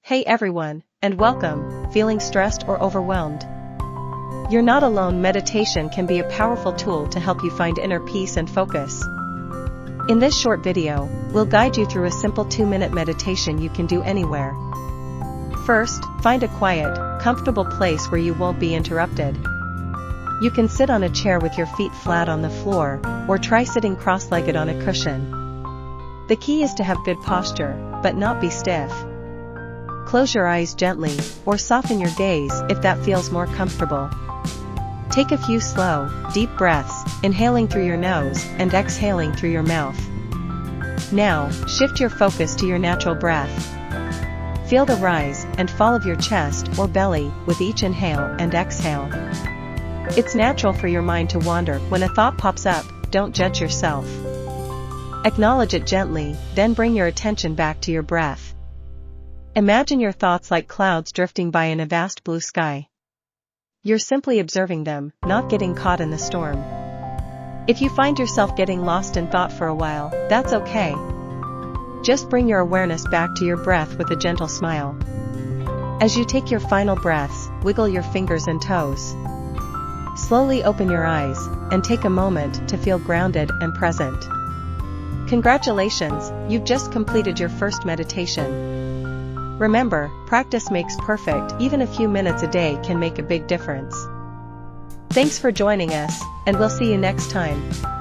Hey everyone, and welcome. Feeling stressed or overwhelmed? You're not alone. Meditation can be a powerful tool to help you find inner peace and focus. In this short video, we'll guide you through a simple 2-minute meditation you can do anywhere. First, find a quiet, comfortable place where you won't be interrupted. You can sit on a chair with your feet flat on the floor, or try sitting cross-legged on a cushion. The key is to have good posture, but not be stiff. Close your eyes gently, or soften your gaze if that feels more comfortable. Take a few slow, deep breaths, inhaling through your nose and exhaling through your mouth. Now, shift your focus to your natural breath. Feel the rise and fall of your chest or belly with each inhale and exhale. It's natural for your mind to wander. When a thought pops up, don't judge yourself. Acknowledge it gently, then bring your attention back to your breath. Imagine your thoughts like clouds drifting by in a vast blue sky. You're simply observing them, not getting caught in the storm. If you find yourself getting lost in thought for a while, that's okay. Just bring your awareness back to your breath with a gentle smile. As you take your final breaths, wiggle your fingers and toes. Slowly open your eyes, and take a moment to feel grounded and present. Congratulations, you've just completed your first meditation. Remember, practice makes perfect. Even a few minutes a day can make a big difference. Thanks for joining us, and we'll see you next time.